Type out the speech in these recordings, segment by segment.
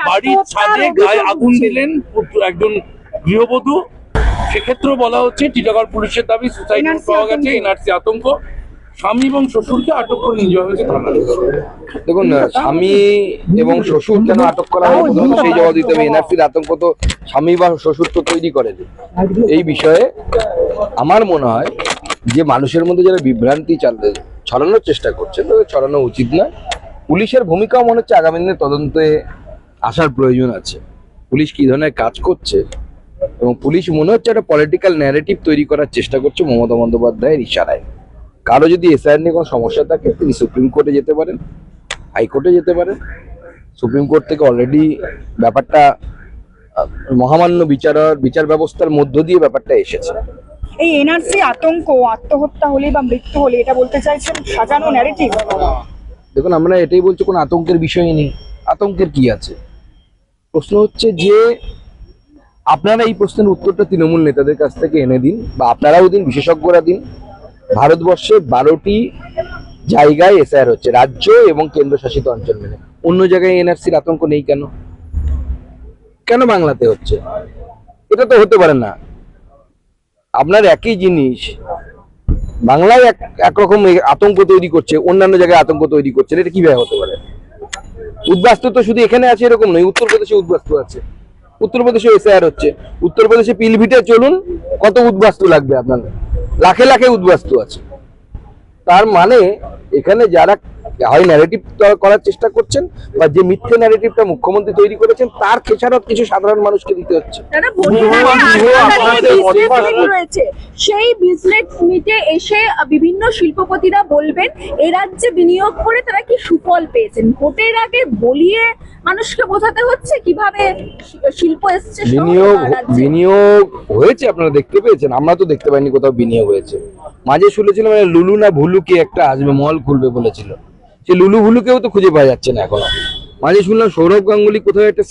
বাড়ির ছাদে গায়ে আগুন দিলেন একজন গৃহবধূ, সেক্ষেত্রেও বলা হচ্ছে টিটাগড় পুলিশের দাবি সুসাইড নোট পাওয়া গেছে, এনআরসি আতঙ্ক। স্বামী এবং শ্বশুরকে আটক করে নিয়ে যাওয়া হয়েছে থানায়। দেখুন, স্বামী এবং শ্বশুর কেন আটক করা হয় সেই জবাব দিতে হবে। এনআরসির আতঙ্ক তো স্বামী বা শ্বশুর তো তৈরি করেনি। এই বিষয়ে আমার মনে হয় যে মানুষের মধ্যে যারা বিভ্রান্তি ছড়ানোর চেষ্টা করছে তাদের ছড়ানো উচিত না। পুলিশের ভূমিকাও মনে হচ্ছে আগামী দিনে তদন্তে আসার প্রয়োজন আছে। পুলিশ কি ধরনের কাজ করছে এবং পুলিশ মনে হচ্ছে একটা পলিটিক্যাল ন্যারেটিভ তৈরি করার চেষ্টা করছে মমতা বন্দ্যোপাধ্যায়ের ইশারায়। কারো যদি এসআইআর নিয়ে কোনো সমস্যা থাকে তিনি সুপ্রিম কোর্টে যেতে পারেন, হাইকোর্টে যেতে পারেন। সুপ্রিম কোর্ট থেকে অলরেডি ব্যাপারটা মহামান্য বিচার ব্যবস্থার মধ্য দিয়ে ব্যাপারটা এসেছে। এই এনআরসি আতঙ্ক, আত্মহত্যা হলে বা মৃত্যু হলে এটা বলতে চাইছেন সাজানো ন্যারেটিভ? দেখুন, আমরা এটাই বলছি, কোনো আতঙ্কের বিষয় নেই। আতঙ্কের কি আছে? প্রশ্ন হচ্ছে যে আপনারা এই প্রশ্নের উত্তরটা তৃণমূল নেতাদের কাছ থেকে এনে দিন, বা আপনারাও দিন, বিশেষজ্ঞরা দিন। ভারতবর্ষে 12টি জায়গায় এসআইআর হচ্ছে, রাজ্য এবং কেন্দ্রশাসিত অঞ্চল মিলে। অন্য জায়গায় এনআরসির আতঙ্ক নেই কেন? কেন বাংলাতে হচ্ছে? এটা তো হতে পারে না। আপনার একই জিনিস বাংলায় একরকম আতঙ্ক তৈরি করছে, অন্যান্য জায়গায় আতঙ্ক তৈরি করছে, এটা কিভাবে হতে পারে? উদ্বাস্তু তো শুধু এখানে আছে এরকম নয়, উত্তরপ্রদেশে উদ্বাস্তু আছে, উত্তরপ্রদেশে এসআইআর হচ্ছে। উত্তরপ্রদেশে পিলভিটে চলুন, কত উদ্বাস্তু লাগবে আপনার? লাখে লাখে উদ্বাস্তু আছে। তার মানে এখানে যারা হয় ন্যারেটিভ করার চেষ্টা করছেন বা যে মিথ্যে ন্যারেটিভটা মুখ্যমন্ত্রী তৈরি করেছেন তার খেসারত কিছু সাধারণ মানুষকে দিতে হচ্ছে। সেই বিজনেস মিটে এসে বিভিন্ন শিল্পপতিরা বলবেন এ রাজ্যে বিনিয়োগ করে তারা কি সুফল পেয়েছেন। ভোটের আগে বলিয়ে মানুষকে বোঝাতে হচ্ছে কিভাবে শিল্প এসছে। বিনিয়োগ হয়েছে, আপনারা দেখতে পেয়েছেন? আমরা তো দেখতে পাইনি কোথাও বিনিয়োগ হয়েছে। মাঝে শুনেছিল মানে লুলু না ভুলু কি একটা আসবে, মল খুলবে বলেছিল, সে লুলু ভুলুকেও তো খুঁজে পাওয়া যাচ্ছে না এখনো। মাঝে শুনলাম সৌরভ গাঙ্গুলি কোথাও একটা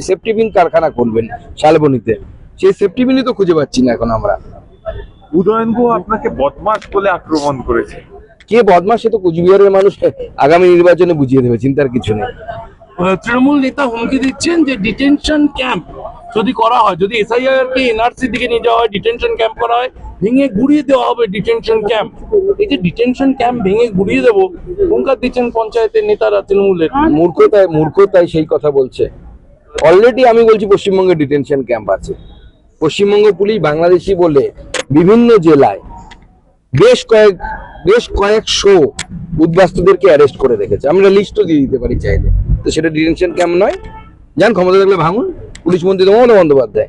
সেফটি বিন কারখানা করবেন শালবনীতে, সেই সেফটি বিনই তো খুঁজে পাচ্ছি না এখন আমরা। উদয়নগু আপনাকে বদমাশ বলে আক্রমণ করেছে। কে বদমাশ? সে তো কুচবিহারের মানুষ, আগামী নির্বাচনে বুঝিয়ে দেবে, চিন্তার কিছু নেই। তৃণমূল নেতা হুমকি দিচ্ছেন যে ডিটেনশন ক্যাম্প যদি করা হয়, যদি এসআইআর কে এনআরসির দিকে নিয়ে যাওয়া হয়, ডিটেনশন ক্যাম্প করা হয়, ভেঙে গুড়িয়ে দেওয়া হবে ডিটেনশন ক্যাম্প। এই যে ডিটেনশন ক্যাম্প ভেঙে গুড়িয়ে দেবো, হুঙ্কার দিচ্ছেন পঞ্চায়েতের নেতারা তৃণমূলের। মূর্খতায় সেই কথা বলছে। অলরেডি আমি বলছি পশ্চিমবঙ্গে ডিটেনশন ক্যাম্প আছে। পশ্চিমবঙ্গ পুলিশ বাংলাদেশি বলে বিভিন্ন জেলায় বেশ কয়েকশো উদ্বাস্তুদেরকে অ্যারেস্ট করে রেখেছে। আমরা লিস্টও দিয়ে দিতে পারি চাইলে। তো সেটা ডিটেনশন ক্যাম্প নয়। যান, ক্ষমতা থাকলে ভাঙুন। পুলিশ মন্ত্রী তো মমতা বন্দ্যোপাধ্যায়।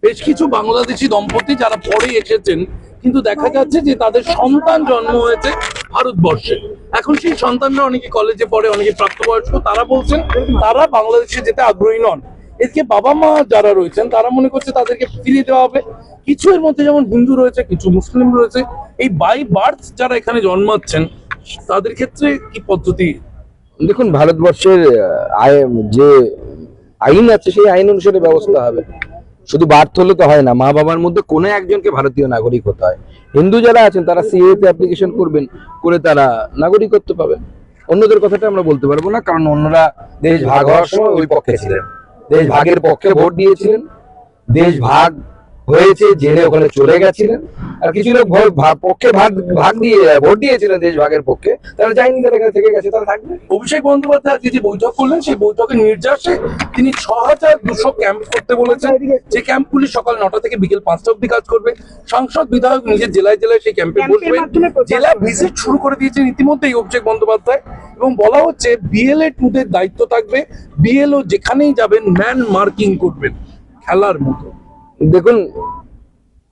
বেশ কিছু বাংলাদেশি দম্পতি যারা পরে এসেছেন, কিন্তু দেখা যাচ্ছে যে তাদের সন্তান জন্ম হয়েছে ভারতবর্ষে। এখন সেই সন্তানরা অনেকে কলেজে পড়ে, অনেকে প্রাপ্তবয়স্ক, তারা বলছেন তারা বাংলাদেশে যেতে আগ্রহী নন। এদিকে বাবা মা যারা রয়েছেন তারা মনে করছে তাদেরকে ফিরিয়ে দেওয়া হবে। কিছু এর মধ্যে যেমন হিন্দু রয়েছে, কিছু মুসলিম রয়েছে। এই বাই বার্থ যারা এখানে জন্মাচ্ছেন তাদের ক্ষেত্রে কি পদ্ধতি? দেখুন, ভারতবর্ষের যে আইন আছে সেই আইন অনুসারে ব্যবস্থা হবে। শুধু বার্থ হলে তো হয় না, মা বাবার মধ্যে কোনো একজনকে ভারতীয় নাগরিক হতে হয়। হিন্দু যারা আছেন তারা সিএ তে অ্যাপ্লিকেশন করবেন, করে তারা নাগরিকত্ব পাবেন। অন্যদের কথাটা আমরা বলতে পারবো না, কারণ অন্যরা দেশ ভাগ হওয়ার সময় ওই পক্ষে ছিলেন, দেশ ভাগের পক্ষে ভোট দিয়েছিলেন। দেশ ভাগ হয়েছে, জেলে ওখানে চলে গেছিলেন। আর কিছু লোক পক্ষে ভাগ দিয়ে ভোট দিয়েছিলেন দেশ ভাগের পক্ষে, তারা যায়নি, তারা এখানে থেকে গেছে, তারা থাকবে। অভিষেক বন্দ্যোপাধ্যায় আজকে যে বৈঠক করলেন, সেই বৈঠকের নির্যাসে তিনি 6200 ক্যাম্প করতে বলেছেন, যে ক্যাম্পগুলি সকাল 9টা থেকে বিকেল 5টা অব্দি কাজ করবে। সাংসদ বিধায়ক নিজের জেলায় জেলায় সেই ক্যাম্পে বসবেন। জেলা ভিজিট শুরু করে দিয়েছেন ইতিমধ্যেই অভিষেক বন্দ্যোপাধ্যায়, এবং বলা হচ্ছে বিএলএ 2দের দায়িত্ব থাকবে। বিএলও যেখানেই যাবেন ম্যান মার্কিং করবেন, খেলার মতো। দেখুন,